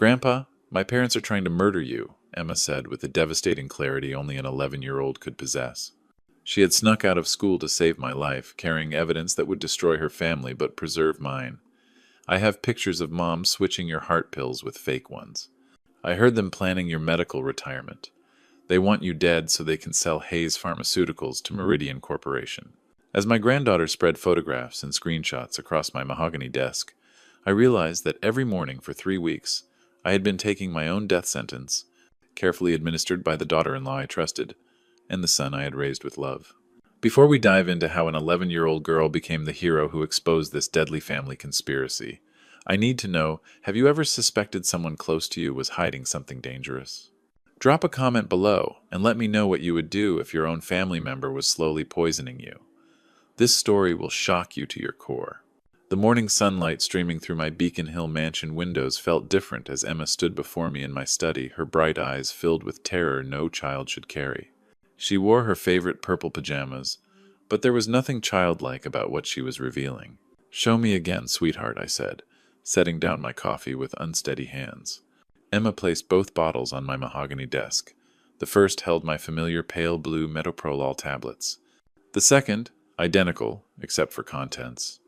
Grandpa, my parents are trying to murder you, Emma said with the devastating clarity only an 11-year-old could possess. She had snuck out of school to save my life, carrying evidence that would destroy her family but preserve mine. I have pictures of Mom switching your heart pills with fake ones. I heard them planning your medical retirement. They want you dead so they can sell Hayes Pharmaceuticals to Meridian Corporation. As my granddaughter spread photographs and screenshots across my mahogany desk, I realized that every morning for 3 weeks, I had been taking my own death sentence, carefully administered by the daughter-in-law I trusted, and the son I had raised with love. Before we dive into how an 11-year-old girl became the hero who exposed this deadly family conspiracy, I need to know, have you ever suspected someone close to you was hiding something dangerous? Drop a comment below and let me know what you would do if your own family member was slowly poisoning you. This story will shock you to your core. The morning sunlight streaming through my Beacon Hill mansion windows felt different as Emma stood before me in my study, her bright eyes filled with terror no child should carry. She wore her favorite purple pajamas, but there was nothing childlike about what she was revealing. "Show me again, sweetheart," I said, setting down my coffee with unsteady hands. Emma placed both bottles on my mahogany desk. The first held my familiar pale blue metoprolol tablets. The second, identical, except for contents,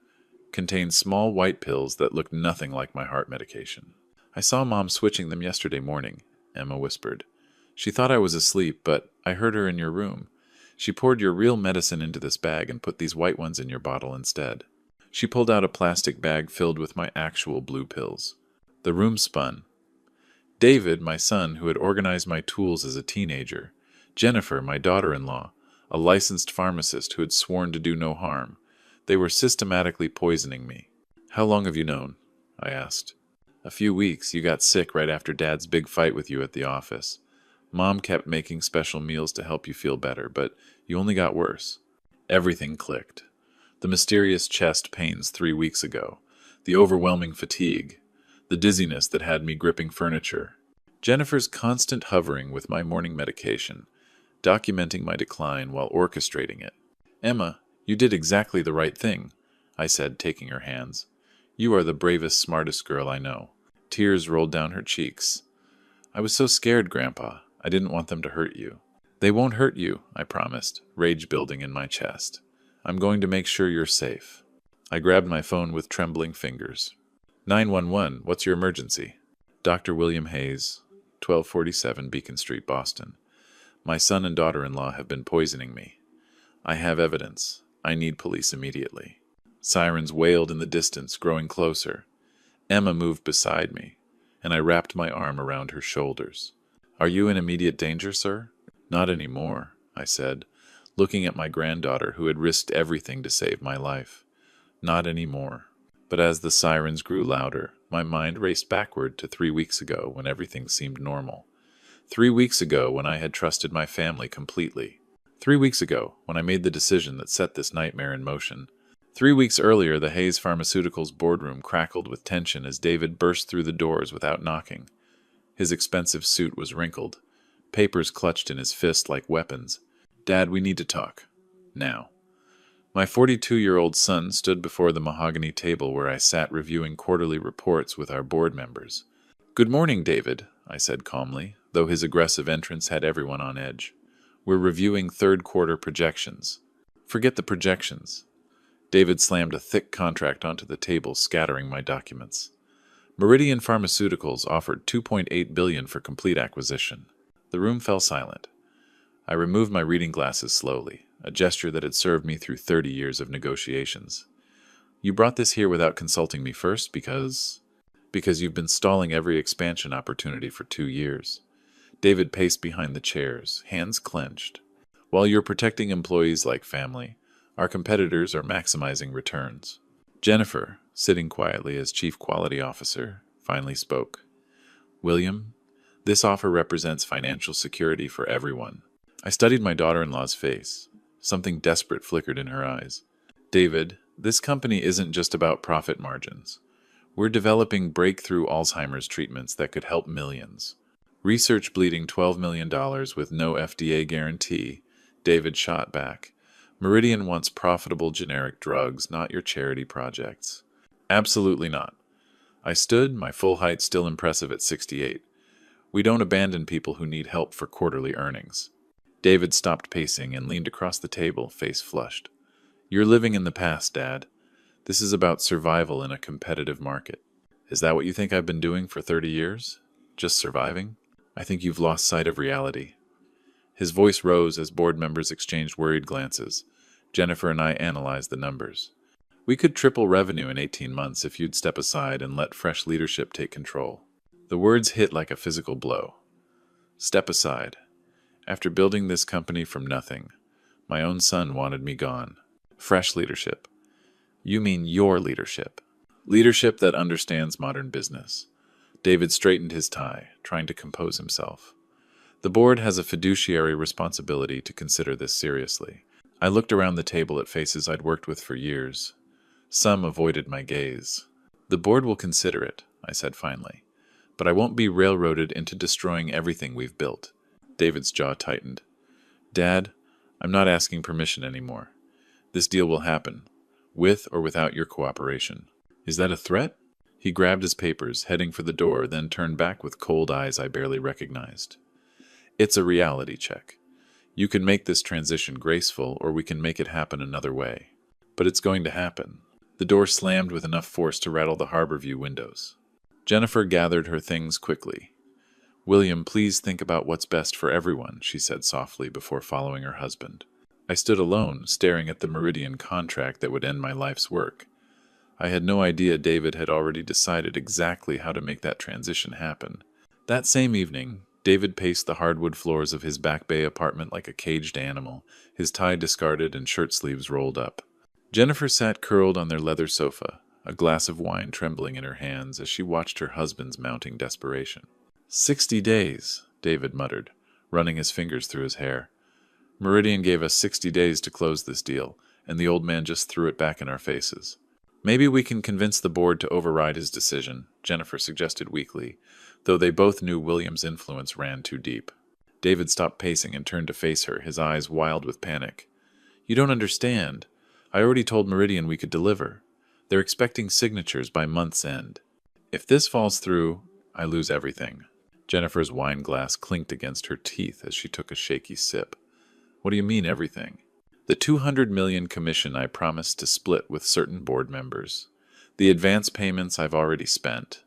contained small white pills that looked nothing like my heart medication. "I saw Mom switching them yesterday morning," Emma whispered. "She thought I was asleep, but I heard her in your room. She poured your real medicine into this bag and put these white ones in your bottle instead." She pulled out a plastic bag filled with my actual blue pills. The room spun. David, my son, who had organized my tools as a teenager. Jennifer, my daughter-in-law, a licensed pharmacist who had sworn to do no harm. They were systematically poisoning me. "How long have you known?" I asked. "A few weeks. You got sick right after Dad's big fight with you at the office. Mom kept making special meals to help you feel better, but you only got worse." Everything clicked. The mysterious chest pains 3 weeks ago, the overwhelming fatigue, the dizziness that had me gripping furniture, Jennifer's constant hovering with my morning medication, documenting my decline while orchestrating it. "Emma, you did exactly the right thing," I said, taking her hands. "You are the bravest, smartest girl I know." Tears rolled down her cheeks. "I was so scared, Grandpa. I didn't want them to hurt you." "They won't hurt you," I promised, rage building in my chest. "I'm going to make sure you're safe." I grabbed my phone with trembling fingers. 911, what's your emergency?" "Dr. William Hayes, 1247 Beacon Street, Boston. My son and daughter-in-law have been poisoning me. I have evidence. I need police immediately." Sirens wailed in the distance, growing closer. Emma moved beside me, and I wrapped my arm around her shoulders. "Are you in immediate danger, sir?" "Not anymore," I said, looking at my granddaughter who had risked everything to save my life. "Not anymore." But as the sirens grew louder, my mind raced backward to 3 weeks ago when everything seemed normal. 3 weeks ago when I had trusted my family completely. 3 weeks ago when I made the decision that set this nightmare in motion. 3 weeks earlier, the Hayes Pharmaceuticals boardroom crackled with tension as David burst through the doors without knocking. His expensive suit was wrinkled, papers clutched in his fist like weapons. "Dad, we need to talk. Now." My 42-year-old son stood before the mahogany table where I sat reviewing quarterly reports with our board members. "Good morning, David," I said calmly, though his aggressive entrance had everyone on edge. "We're reviewing third-quarter projections." "Forget the projections." David slammed a thick contract onto the table, scattering my documents. Meridian Pharmaceuticals offered $2.8 billion for complete acquisition. The room fell silent. I removed my reading glasses slowly, a gesture that had served me through 30 years of negotiations. "You brought this here without consulting me first because you've been stalling every expansion opportunity for 2 years. David paced behind the chairs, hands clenched. "While you're protecting employees like family, our competitors are maximizing returns." Jennifer, sitting quietly as Chief Quality Officer, finally spoke. "William, this offer represents financial security for everyone." I studied my daughter-in-law's face. Something desperate flickered in her eyes. "David, this company isn't just about profit margins. We're developing breakthrough Alzheimer's treatments that could help millions. Research bleeding $12 million with no FDA guarantee," David shot back. "Meridian wants profitable generic drugs, not your charity projects." "Absolutely not." I stood, my full height still impressive at 68. We don't abandon people who need help for quarterly earnings. David stopped pacing and leaned across the table, face flushed. You're living in the past, Dad. This is about survival in a competitive market. Is that what you think I've been doing for 30 years? Just surviving? I think you've lost sight of reality. His voice rose as board members exchanged worried glances. Jennifer and I analyzed the numbers. We could triple revenue in 18 months if you'd step aside and let fresh leadership take control. The words hit like a physical blow. Step aside. After building this company from nothing, my own son wanted me gone. Fresh leadership. You mean your leadership. Leadership that understands modern business. David straightened his tie, trying to compose himself. The board has a fiduciary responsibility to consider this seriously. I looked around the table at faces I'd worked with for years. Some avoided my gaze. The board will consider it, I said finally. But I won't be railroaded into destroying everything we've built. David's jaw tightened. Dad, I'm not asking permission anymore. This deal will happen, with or without your cooperation. Is that a threat? He grabbed his papers, heading for the door, then turned back with cold eyes I barely recognized. It's a reality check. You can make this transition graceful, or we can make it happen another way. But it's going to happen. The door slammed with enough force to rattle the Harborview windows. Jennifer gathered her things quickly. William, please think about what's best for everyone, she said softly before following her husband. I stood alone, staring at the Meridian contract that would end my life's work. I had no idea David had already decided exactly how to make that transition happen. That same evening, David paced the hardwood floors of his Back Bay apartment like a caged animal, his tie discarded and shirt sleeves rolled up. Jennifer sat curled on their leather sofa, a glass of wine trembling in her hands as she watched her husband's mounting desperation. 60 days, David muttered, running his fingers through his hair. Meridian gave us 60 days to close this deal, and the old man just threw it back in our faces. Maybe we can convince the board to override his decision, Jennifer suggested weakly, though they both knew William's influence ran too deep. David stopped pacing and turned to face her, his eyes wild with panic. You don't understand. I already told Meridian we could deliver. They're expecting signatures by month's end. If this falls through, I lose everything. Jennifer's wine glass clinked against her teeth as she took a shaky sip. What do you mean, everything? The $200 million commission I promised to split with certain board members. The advance payments I've already spent.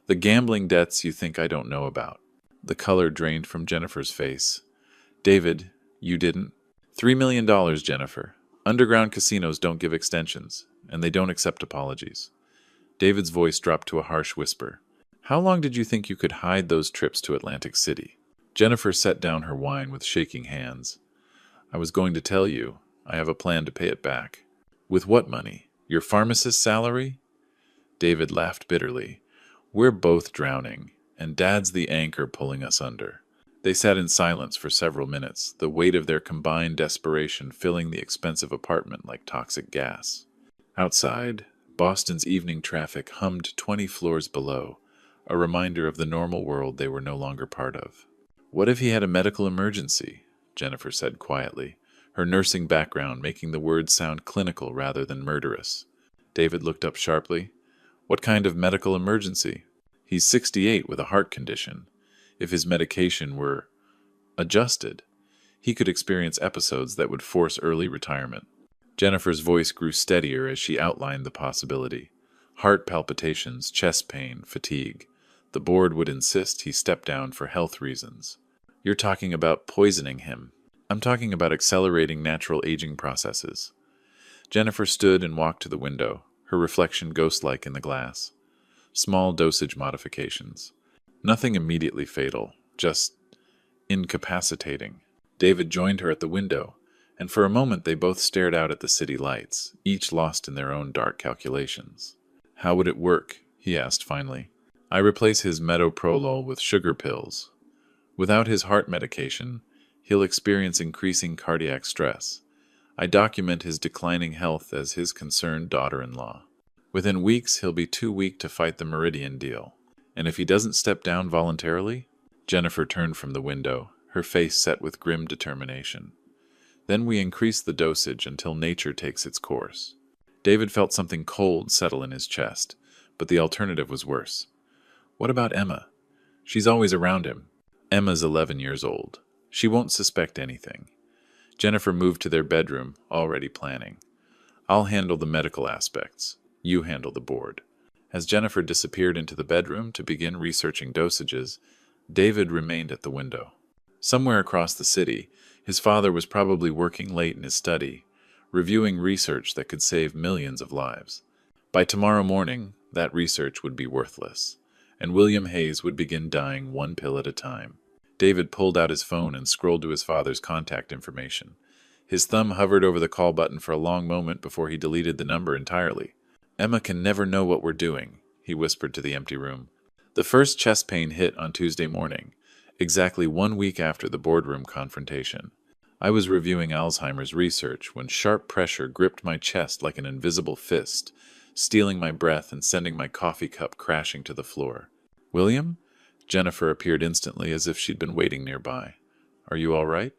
The gambling debts you think I don't know about. The color drained from Jennifer's face. David, you didn't? $3 million, Jennifer. Underground casinos don't give extensions, and they don't accept apologies. David's voice dropped to a harsh whisper. How long did you think you could hide those trips to Atlantic City? Jennifer set down her wine with shaking hands. I was going to tell you, I have a plan to pay it back. With what money? Your pharmacist's salary? David laughed bitterly. We're both drowning, and Dad's the anchor pulling us under. They sat in silence for several minutes, the weight of their combined desperation filling the expensive apartment like toxic gas. Outside, Boston's evening traffic hummed 20 floors below, a reminder of the normal world they were no longer part of. What if he had a medical emergency? Jennifer said quietly, her nursing background making the words sound clinical rather than murderous. David looked up sharply. What kind of medical emergency? He's 68 with a heart condition. If his medication were adjusted, he could experience episodes that would force early retirement. Jennifer's voice grew steadier as she outlined the possibility. Heart palpitations, chest pain, fatigue. The board would insist he step down for health reasons. You're talking about poisoning him. I'm talking about accelerating natural aging processes. Jennifer stood and walked to the window, her reflection ghost-like in the glass. Small dosage modifications. Nothing immediately fatal, just incapacitating. David joined her at the window, and for a moment they both stared out at the city lights, each lost in their own dark calculations. How would it work? He asked finally. I replace his metoprolol with sugar pills. Without his heart medication, he'll experience increasing cardiac stress. I document his declining health as his concerned daughter-in-law. Within weeks, he'll be too weak to fight the Meridian deal. And if he doesn't step down voluntarily? Jennifer turned from the window, her face set with grim determination. Then we increase the dosage until nature takes its course. David felt something cold settle in his chest, but the alternative was worse. What about Emma? She's always around him. Emma's 11 years old. She won't suspect anything. Jennifer moved to their bedroom, already planning. I'll handle the medical aspects. You handle the board. As Jennifer disappeared into the bedroom to begin researching dosages, David remained at the window. Somewhere across the city, his father was probably working late in his study, reviewing research that could save millions of lives. By tomorrow morning, that research would be worthless, and William Hayes would begin dying one pill at a time. David pulled out his phone and scrolled to his father's contact information. His thumb hovered over the call button for a long moment before he deleted the number entirely. Emma can never know what we're doing, he whispered to the empty room. The first chest pain hit on Tuesday morning, exactly 1 week after the boardroom confrontation. I was reviewing Alzheimer's research when sharp pressure gripped my chest like an invisible fist, stealing my breath and sending my coffee cup crashing to the floor. William? Jennifer appeared instantly as if she'd been waiting nearby. Are you all right?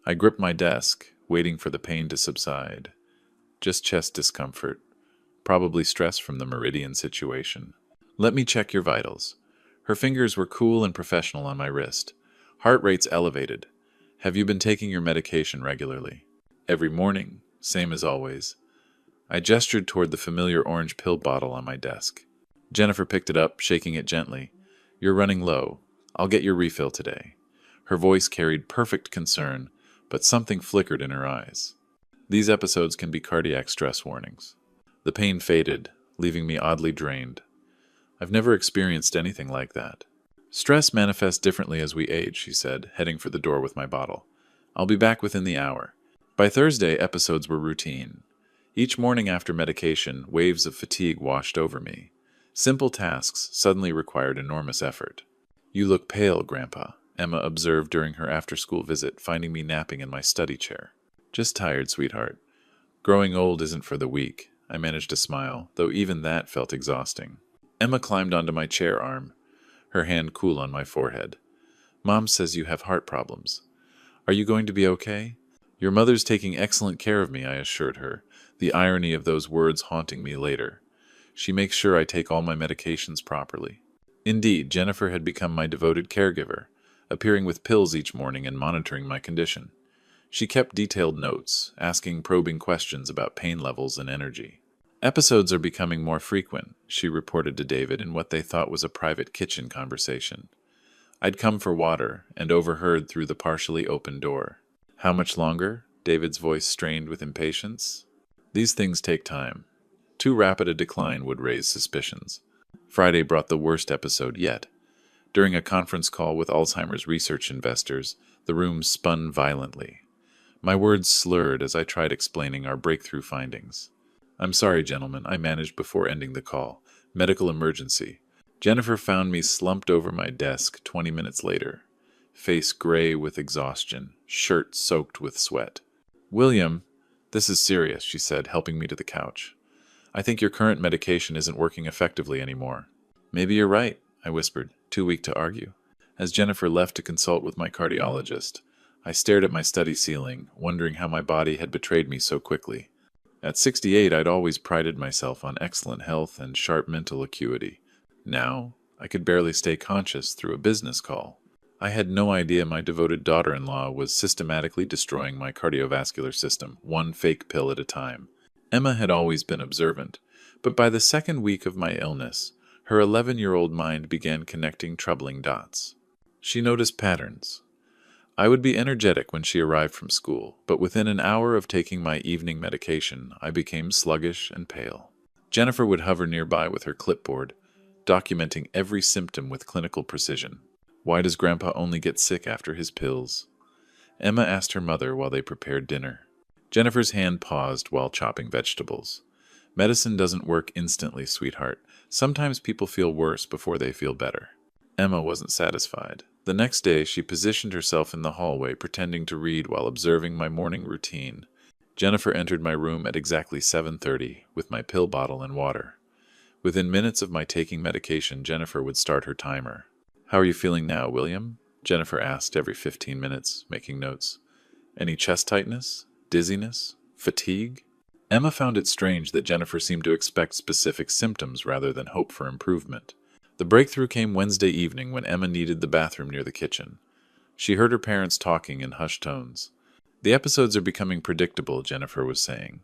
I gripped my desk, waiting for the pain to subside. Just chest discomfort. Probably stress from the Meridian situation. Let me check your vitals. Her fingers were cool and professional on my wrist. Heart rates elevated. Have you been taking your medication regularly? Every morning, same as always. I gestured toward the familiar orange pill bottle on my desk. Jennifer picked it up, shaking it gently. You're running low. I'll get your refill today. Her voice carried perfect concern, but something flickered in her eyes. These episodes can be cardiac stress warnings. The pain faded, leaving me oddly drained. I've never experienced anything like that. Stress manifests differently as we age, she said, heading for the door with my bottle. I'll be back within the hour. By Thursday, episodes were routine. Each morning after medication, waves of fatigue washed over me. Simple tasks suddenly required enormous effort. You look pale, Grandpa, Emma observed during her after-school visit, finding me napping in my study chair. Just tired, sweetheart. Growing old isn't for the weak. I managed to smile, though even that felt exhausting. Emma climbed onto my chair arm, her hand cool on my forehead. Mom says you have heart problems. Are you going to be okay? Your mother's taking excellent care of me, I assured her, the irony of those words haunting me later. She makes sure I take all my medications properly. Indeed, Jennifer had become my devoted caregiver, appearing with pills each morning and monitoring my condition. She kept detailed notes, asking probing questions about pain levels and energy. Episodes are becoming more frequent, she reported to David in what they thought was a private kitchen conversation. I'd come for water and overheard through the partially open door. How much longer? David's voice strained with impatience. These things take time. Too rapid a decline would raise suspicions. Friday brought the worst episode yet. During a conference call with Alzheimer's research investors, the room spun violently. My words slurred as I tried explaining our breakthrough findings. I'm sorry, gentlemen, I managed before ending the call. Medical emergency. Jennifer found me slumped over my desk 20 minutes later, face gray with exhaustion, shirt soaked with sweat. William, this is serious, she said, helping me to the couch. I think your current medication isn't working effectively anymore. Maybe you're right, I whispered, too weak to argue. As Jennifer left to consult with my cardiologist, I stared at my study ceiling, wondering how my body had betrayed me so quickly. At 68, I'd always prided myself on excellent health and sharp mental acuity. Now, I could barely stay conscious through a business call. I had no idea my devoted daughter-in-law was systematically destroying my cardiovascular system, one fake pill at a time. Emma had always been observant, but by the second week of my illness, her 11-year-old mind began connecting troubling dots. She noticed patterns. I would be energetic when she arrived from school, but within an hour of taking my evening medication, I became sluggish and pale. Jennifer would hover nearby with her clipboard, documenting every symptom with clinical precision. Why does Grandpa only get sick after his pills? Emma asked her mother while they prepared dinner. Jennifer's hand paused while chopping vegetables. Medicine doesn't work instantly, sweetheart. Sometimes people feel worse before they feel better. Emma wasn't satisfied. The next day, she positioned herself in the hallway, pretending to read while observing my morning routine. Jennifer entered my room at exactly 7:30 with my pill bottle and water. Within minutes of my taking medication, Jennifer would start her timer. How are you feeling now, William? Jennifer asked every 15 minutes, making notes. Any chest tightness? Dizziness? Fatigue? Emma found it strange that Jennifer seemed to expect specific symptoms rather than hope for improvement. The breakthrough came Wednesday evening when Emma needed the bathroom near the kitchen. She heard her parents talking in hushed tones. "The episodes are becoming predictable," Jennifer was saying.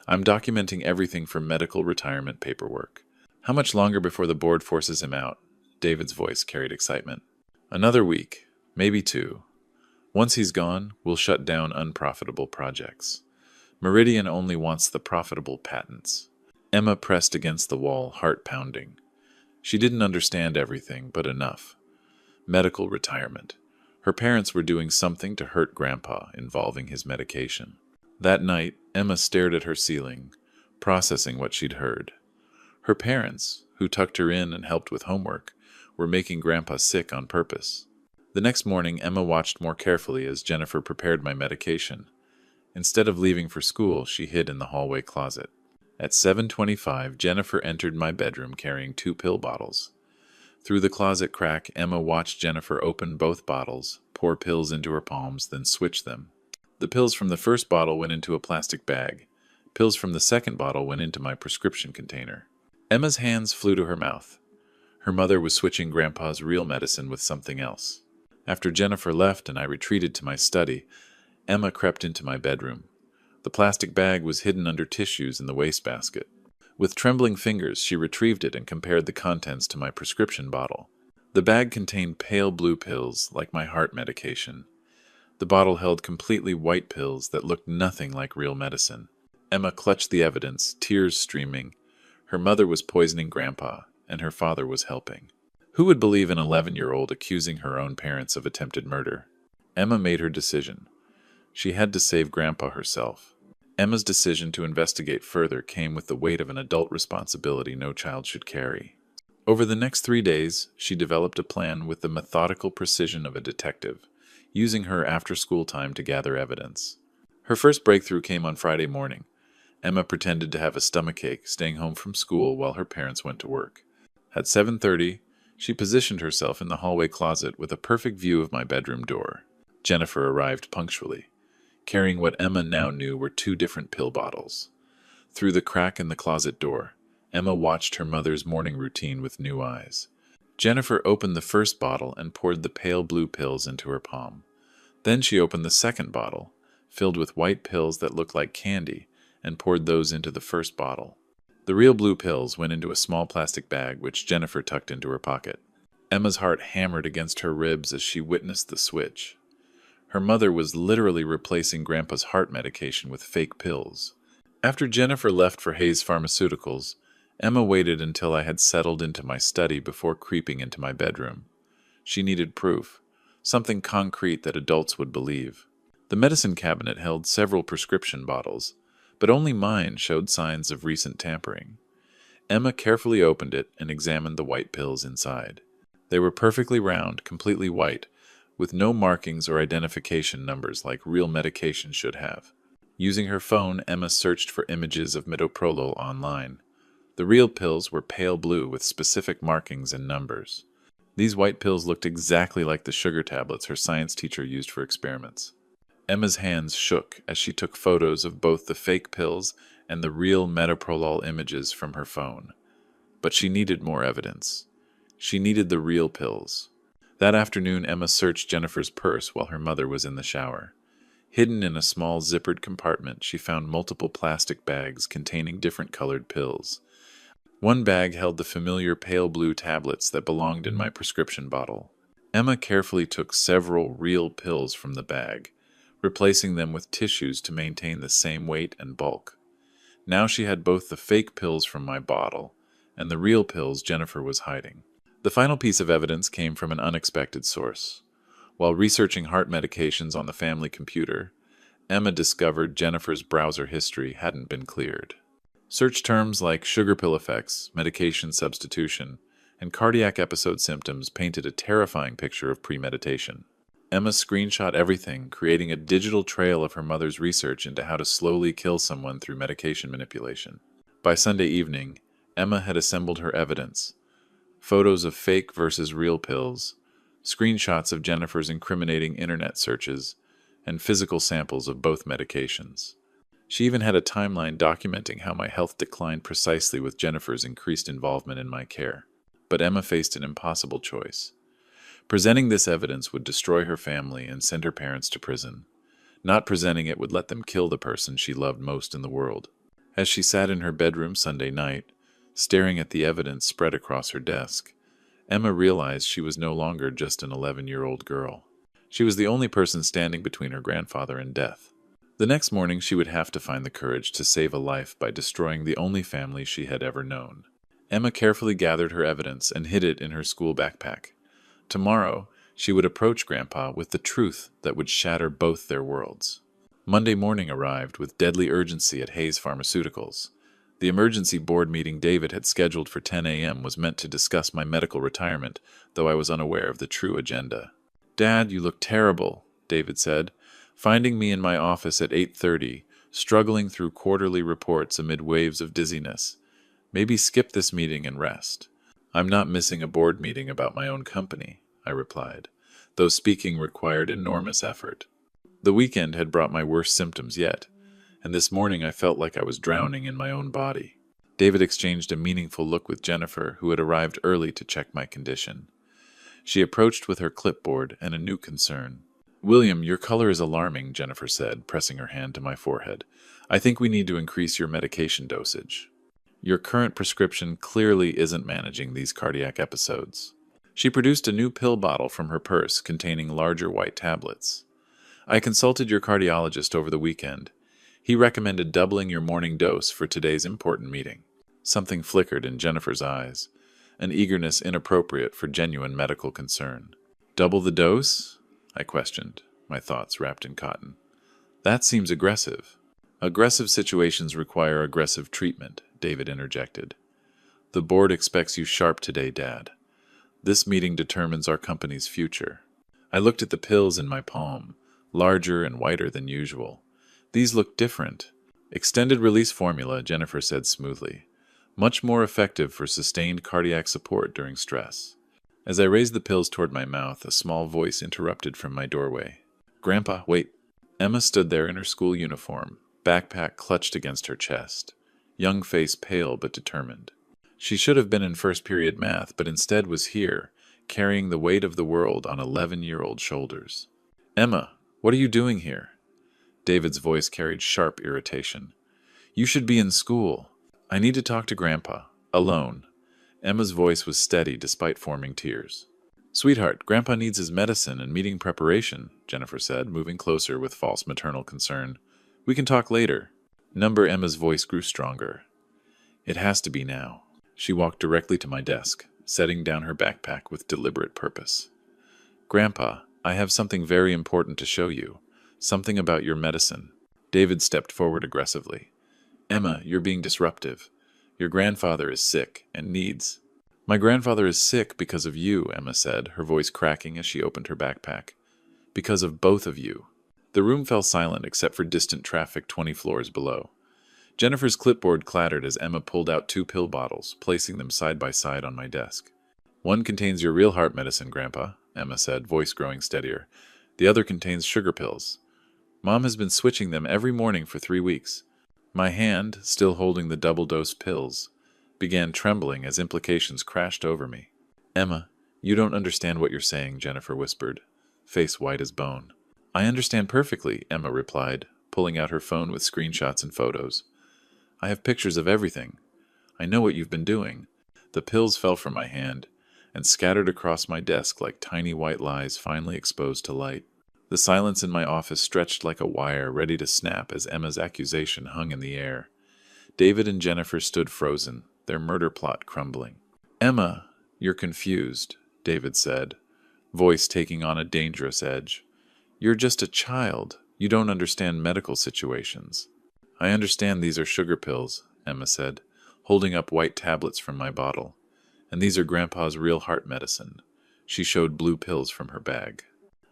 "I'm documenting everything from medical retirement paperwork." "How much longer before the board forces him out?" David's voice carried excitement. "Another week, maybe 2. Once he's gone, we'll shut down unprofitable projects. Meridian only wants the profitable patents." Emma pressed against the wall, heart pounding. She didn't understand everything, but enough. Medical retirement. Her parents were doing something to hurt Grandpa involving his medication. That night, Emma stared at her ceiling, processing what she'd heard. Her parents, who tucked her in and helped with homework, were making Grandpa sick on purpose. The next morning, Emma watched more carefully as Jennifer prepared my medication. Instead of leaving for school, she hid in the hallway closet. At 7:25, Jennifer entered my bedroom carrying 2 pill bottles. Through the closet crack, Emma watched Jennifer open both bottles, pour pills into her palms, then switch them. The pills from the first bottle went into a plastic bag. Pills from the second bottle went into my prescription container. Emma's hands flew to her mouth. Her mother was switching Grandpa's real medicine with something else. After Jennifer left and I retreated to my study, Emma crept into my bedroom. The plastic bag was hidden under tissues in the wastebasket. With trembling fingers, she retrieved it and compared the contents to my prescription bottle. The bag contained pale blue pills, like my heart medication. The bottle held completely white pills that looked nothing like real medicine. Emma clutched the evidence, tears streaming. Her mother was poisoning Grandpa, and her father was helping. Who would believe an 11-year-old accusing her own parents of attempted murder? Emma made her decision. She had to save Grandpa herself. Emma's decision to investigate further came with the weight of an adult responsibility no child should carry. Over the next 3 days, she developed a plan with the methodical precision of a detective, using her after-school time to gather evidence. Her first breakthrough came on Friday morning. Emma pretended to have a stomachache, staying home from school while her parents went to work. At 7:30, she positioned herself in the hallway closet with a perfect view of my bedroom door. Jennifer arrived punctually, carrying what Emma now knew were 2 different pill bottles. Through the crack in the closet door, Emma watched her mother's morning routine with new eyes. Jennifer opened the first bottle and poured the pale blue pills into her palm. Then she opened the second bottle, filled with white pills that looked like candy, and poured those into the first bottle. The real blue pills went into a small plastic bag which Jennifer tucked into her pocket. Emma's heart hammered against her ribs as she witnessed the switch. Her mother was literally replacing Grandpa's heart medication with fake pills. After Jennifer left for Hayes Pharmaceuticals, Emma waited until I had settled into my study before creeping into my bedroom. She needed proof, something concrete that adults would believe. The medicine cabinet held several prescription bottles, but only mine showed signs of recent tampering. Emma carefully opened it and examined the white pills inside. They were perfectly round, completely white, with no markings or identification numbers like real medication should have. Using her phone, Emma searched for images of metoprolol online. The real pills were pale blue with specific markings and numbers. These white pills looked exactly like the sugar tablets her science teacher used for experiments. Emma's hands shook as she took photos of both the fake pills and the real metoprolol images from her phone. But she needed more evidence. She needed the real pills. That afternoon, Emma searched Jennifer's purse while her mother was in the shower. Hidden in a small zippered compartment, she found multiple plastic bags containing different colored pills. One bag held the familiar pale blue tablets that belonged in my prescription bottle. Emma carefully took several real pills from the bag, replacing them with tissues to maintain the same weight and bulk. Now she had both the fake pills from my bottle and the real pills Jennifer was hiding. The final piece of evidence came from an unexpected source. While researching heart medications on the family computer, Emma discovered Jennifer's browser history hadn't been cleared. Search terms like sugar pill effects, medication substitution, and cardiac episode symptoms painted a terrifying picture of premeditation. Emma screenshot everything, creating a digital trail of her mother's research into how to slowly kill someone through medication manipulation. By Sunday evening, Emma had assembled her evidence: photos of fake versus real pills, screenshots of Jennifer's incriminating internet searches, and physical samples of both medications. She even had a timeline documenting how my health declined precisely with Jennifer's increased involvement in my care. But Emma faced an impossible choice. Presenting this evidence would destroy her family and send her parents to prison. Not presenting it would let them kill the person she loved most in the world. As she sat in her bedroom Sunday night, staring at the evidence spread across her desk, Emma realized she was no longer just an 11-year-old girl. She was the only person standing between her grandfather and death. The next morning she would have to find the courage to save a life by destroying the only family she had ever known. Emma carefully gathered her evidence and hid it in her school backpack. Tomorrow, she would approach Grandpa with the truth that would shatter both their worlds. Monday morning arrived with deadly urgency at Hayes Pharmaceuticals. The emergency board meeting David had scheduled for 10 a.m. was meant to discuss my medical retirement, though I was unaware of the true agenda. "Dad, you look terrible," David said, finding me in my office at 8:30, struggling through quarterly reports amid waves of dizziness. "Maybe skip this meeting and rest." "I'm not missing a board meeting about my own company," I replied, though speaking required enormous effort. The weekend had brought my worst symptoms yet, and this morning I felt like I was drowning in my own body. David exchanged a meaningful look with Jennifer, who had arrived early to check my condition. She approached with her clipboard and a new concern. "William, your color is alarming," Jennifer said, pressing her hand to my forehead. "I think we need to increase your medication dosage. Your current prescription clearly isn't managing these cardiac episodes." She produced a new pill bottle from her purse containing larger white tablets. "I consulted your cardiologist over the weekend. He recommended doubling your morning dose for today's important meeting." Something flickered in Jennifer's eyes, an eagerness inappropriate for genuine medical concern. "Double the dose?" I questioned, my thoughts wrapped in cotton. "That seems aggressive." "Aggressive situations require aggressive treatment," David interjected. "The board expects you sharp today, Dad. This meeting determines our company's future." I looked at the pills in my palm, larger and whiter than usual. "These look different." "Extended release formula," Jennifer said smoothly. "Much more effective for sustained cardiac support during stress." As I raised the pills toward my mouth, a small voice interrupted from my doorway. "Grandpa, wait." Emma stood there in her school uniform, backpack clutched against her chest, young face pale but determined. She should have been in first period math, but instead was here, carrying the weight of the world on 11-year-old shoulders. "Emma, what are you doing here?" David's voice carried sharp irritation. "You should be in school." "I need to talk to Grandpa. Alone." Emma's voice was steady despite forming tears. "Sweetheart, Grandpa needs his medicine and meeting preparation," Jennifer said, moving closer with false maternal concern. "We can talk later." Emma's voice grew stronger. "It has to be now." She walked directly to my desk, setting down her backpack with deliberate purpose. "Grandpa, I have something very important to show you. Something about your medicine." David stepped forward aggressively. "Emma, you're being disruptive. Your grandfather is sick and needs—" "My grandfather is sick because of you," Emma said, her voice cracking as she opened her backpack. "Because of both of you." The room fell silent except for distant traffic 20 floors below. Jennifer's clipboard clattered as Emma pulled out 2 pill bottles, placing them side by side on my desk. "One contains your real heart medicine, Grandpa," Emma said, voice growing steadier. "The other contains sugar pills. Mom has been switching them every morning for 3 weeks." My hand, still holding the double-dose pills, began trembling as implications crashed over me. "Emma, you don't understand what you're saying," Jennifer whispered, face white as bone. "I understand perfectly," Emma replied, pulling out her phone with screenshots and photos. "I have pictures of everything. I know what you've been doing." The pills fell from my hand and scattered across my desk like tiny white lies finally exposed to light. The silence in my office stretched like a wire ready to snap as Emma's accusation hung in the air. David and Jennifer stood frozen, their murder plot crumbling. "Emma, you're confused," David said, voice taking on a dangerous edge. "You're just a child. You don't understand medical situations." "I understand these are sugar pills," Emma said, holding up white tablets from my bottle. "And these are Grandpa's real heart medicine." She showed blue pills from her bag.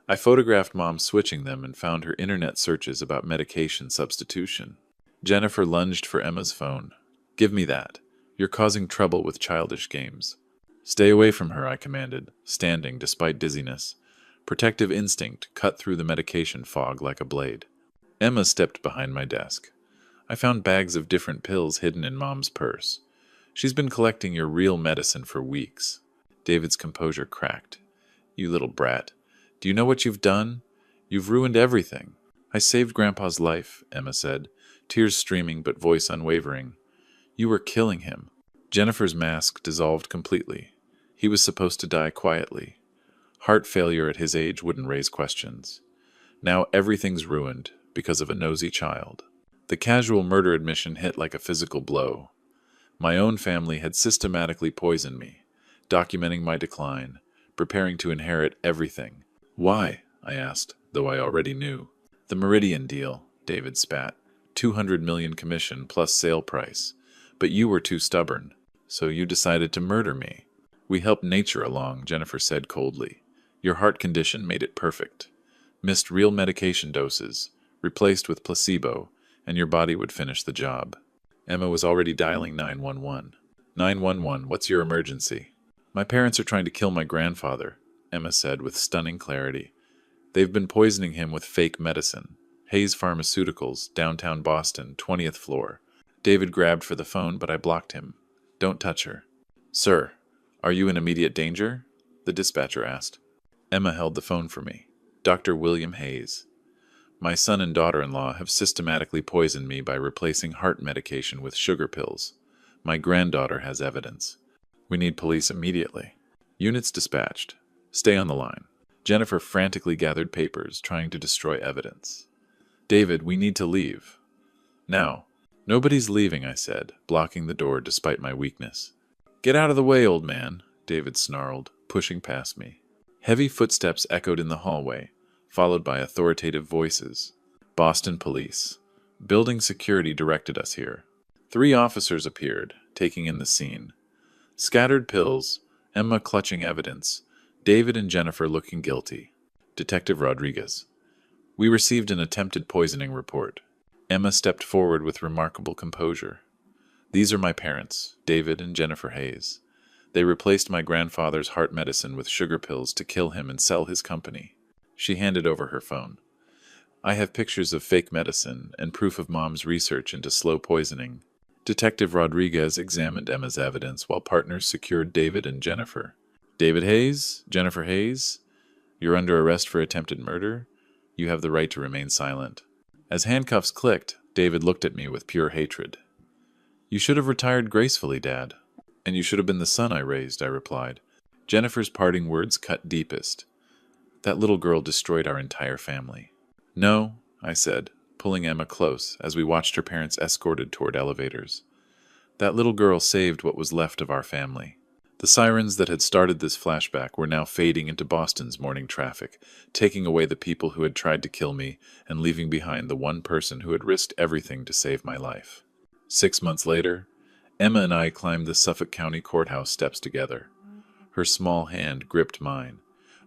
I photographed Mom switching them and found her internet searches about medication substitution. Jennifer lunged for Emma's phone. "Give me that. You're causing trouble with childish games." "Stay away from her," I commanded, standing despite dizziness. Protective instinct cut through the medication fog like a blade. Emma stepped behind my desk. I found bags of different pills hidden in Mom's purse. She's been collecting your real medicine for weeks. David's composure cracked. You little brat. Do you know what you've done? You've ruined everything. I saved Grandpa's life, Emma said, tears streaming but voice unwavering. You were killing him. Jennifer's mask dissolved completely. He was supposed to die quietly. Heart failure at his age wouldn't raise questions. Now everything's ruined because of a nosy child. The casual murder admission hit like a physical blow. My own family had systematically poisoned me, documenting my decline, preparing to inherit everything. Why? I asked, though I already knew. The Meridian deal, David spat. 200 million commission plus sale price. But you were too stubborn, so you decided to murder me. We helped nature along, Jennifer said coldly. Your heart condition made it perfect. Missed real medication doses, replaced with placebo, and your body would finish the job. Emma was already dialing 911. 911, what's your emergency? My parents are trying to kill my grandfather, Emma said with stunning clarity. They've been poisoning him with fake medicine. Hayes Pharmaceuticals, downtown Boston, 20th floor. David grabbed for the phone, but I blocked him. Don't touch her. Sir, are you in immediate danger? The dispatcher asked. Emma held the phone for me. Dr. William Hayes. My son and daughter-in-law have systematically poisoned me by replacing heart medication with sugar pills. My granddaughter has evidence. We need police immediately. Units dispatched. Stay on the line. Jennifer frantically gathered papers, trying to destroy evidence. David, we need to leave. Now. Nobody's leaving, I said, blocking the door despite my weakness. Get out of the way, old man, David snarled, pushing past me. Heavy footsteps echoed in the hallway, followed by authoritative voices. Boston police. Building security directed us here. 3 officers appeared, taking in the scene. Scattered pills, Emma clutching evidence, David and Jennifer looking guilty. Detective Rodriguez. We received an attempted poisoning report. Emma stepped forward with remarkable composure. These are my parents, David and Jennifer Hayes. They replaced my grandfather's heart medicine with sugar pills to kill him and sell his company. She handed over her phone. I have pictures of fake medicine and proof of Mom's research into slow poisoning. Detective Rodriguez examined Emma's evidence while partners secured David and Jennifer. David Hayes? Jennifer Hayes? You're under arrest for attempted murder? You have the right to remain silent. As handcuffs clicked, David looked at me with pure hatred. You should have retired gracefully, Dad. And you should have been the son I raised, I replied. Jennifer's parting words cut deepest. That little girl destroyed our entire family. No, I said, pulling Emma close as we watched her parents escorted toward elevators. That little girl saved what was left of our family. The sirens that had started this flashback were now fading into Boston's morning traffic, taking away the people who had tried to kill me and leaving behind the one person who had risked everything to save my life. 6 months later, Emma and I climbed the Suffolk County Courthouse steps together. Her small hand gripped mine,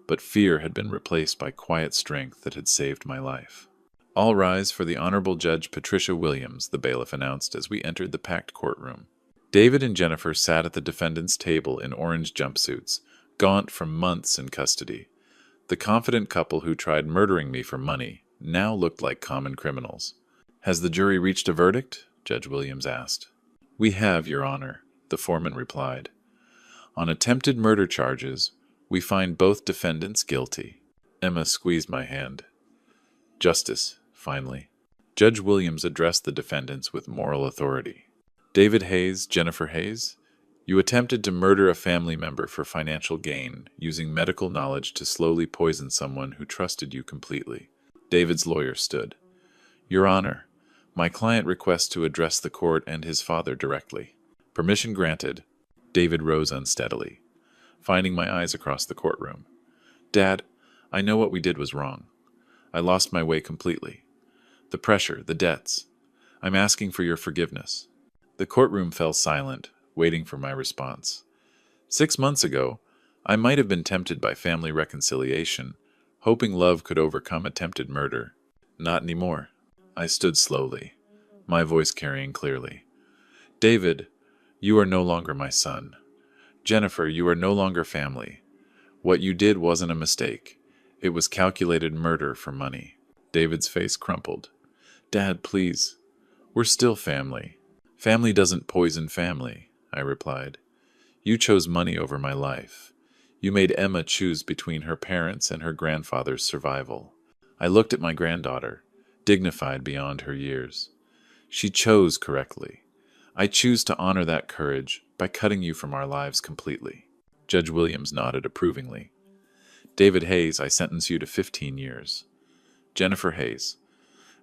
but fear had been replaced by quiet strength that had saved my life. All rise for the Honorable Judge Patricia Williams, the bailiff announced as we entered the packed courtroom. David and Jennifer sat at the defendant's table in orange jumpsuits, gaunt from months in custody. The confident couple who tried murdering me for money now looked like common criminals. Has the jury reached a verdict? Judge Williams asked. We have, Your Honor, the foreman replied. On attempted murder charges, we find both defendants guilty. Emma squeezed my hand. Justice, finally. Judge Williams addressed the defendants with moral authority. David Hayes, Jennifer Hayes, you attempted to murder a family member for financial gain, using medical knowledge to slowly poison someone who trusted you completely. David's lawyer stood. Your Honor, my client requests to address the court and his father directly. Permission granted. David rose unsteadily, finding my eyes across the courtroom. Dad, I know what we did was wrong. I lost my way completely. The pressure, the debts. I'm asking for your forgiveness. The courtroom fell silent, waiting for my response. 6 months ago, I might have been tempted by family reconciliation, hoping love could overcome attempted murder. Not anymore. I stood slowly, my voice carrying clearly. David, you are no longer my son. Jennifer, you are no longer family. What you did wasn't a mistake. It was calculated murder for money. David's face crumpled. Dad, please. We're still family. Family doesn't poison family, I replied. You chose money over my life. You made Emma choose between her parents and her grandfather's survival. I looked at my granddaughter, dignified beyond her years. She chose correctly. I choose to honor that courage by cutting you from our lives completely. Judge Williams nodded approvingly. David Hayes, I sentence you to 15 years. Jennifer Hayes,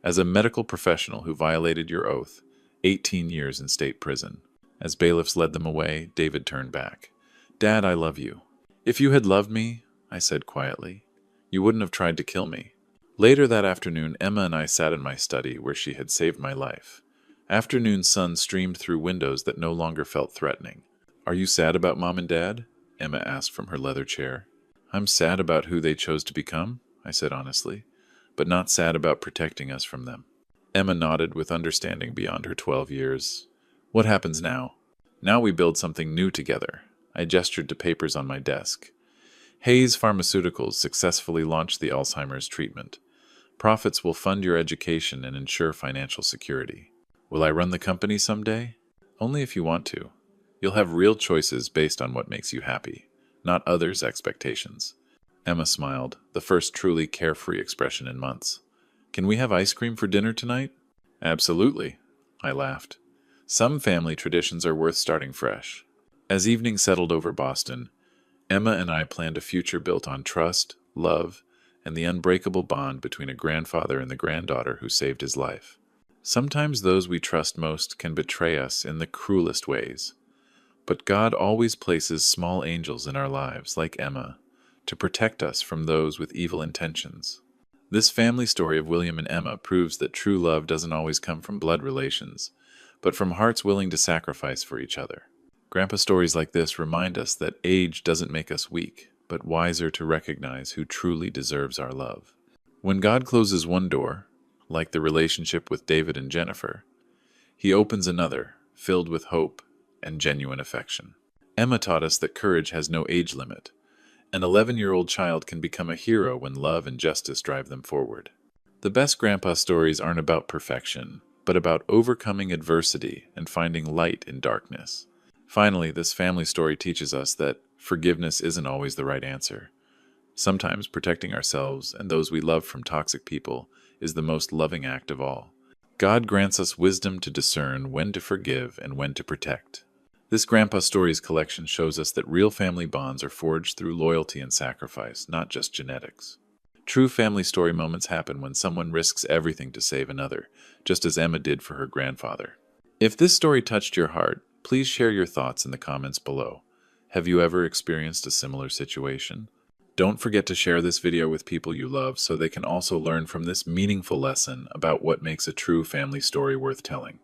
as a medical professional who violated your oath, 18 years in state prison. As bailiffs led them away, David turned back. Dad, I love you. If you had loved me, I said quietly, you wouldn't have tried to kill me. Later that afternoon, Emma and I sat in my study where she had saved my life. Afternoon sun streamed through windows that no longer felt threatening. Are you sad about Mom and Dad? Emma asked from her leather chair. I'm sad about who they chose to become, I said honestly, but not sad about protecting us from them. Emma nodded with understanding beyond her 12 years. What happens now? Now we build something new together. I gestured to papers on my desk. Hayes Pharmaceuticals successfully launched the Alzheimer's treatment. Profits will fund your education and ensure financial security. Will I run the company someday? Only if you want to. You'll have real choices based on what makes you happy, not others' expectations. Emma smiled, the first truly carefree expression in months. Can we have ice cream for dinner tonight? Absolutely, I laughed. Some family traditions are worth starting fresh. As evening settled over Boston, Emma and I planned a future built on trust, love, and the unbreakable bond between a grandfather and the granddaughter who saved his life. Sometimes those we trust most can betray us in the cruelest ways. But God always places small angels in our lives, like Emma, to protect us from those with evil intentions. This family story of William and Emma proves that true love doesn't always come from blood relations, but from hearts willing to sacrifice for each other. Grandpa stories like this remind us that age doesn't make us weak, but wiser to recognize who truly deserves our love. When God closes one door, like the relationship with David and Jennifer, he opens another, filled with hope and genuine affection. Emma taught us that courage has no age limit. An 11-year-old child can become a hero when love and justice drive them forward. The best grandpa stories aren't about perfection, but about overcoming adversity and finding light in darkness. Finally, this family story teaches us that forgiveness isn't always the right answer. Sometimes protecting ourselves and those we love from toxic people is the most loving act of all. God grants us wisdom to discern when to forgive and when to protect. This Grandpa Stories collection shows us that real family bonds are forged through loyalty and sacrifice, not just genetics. True family story moments happen when someone risks everything to save another, just as Emma did for her grandfather. If this story touched your heart, please share your thoughts in the comments below. Have you ever experienced a similar situation? Don't forget to share this video with people you love so they can also learn from this meaningful lesson about what makes a true family story worth telling.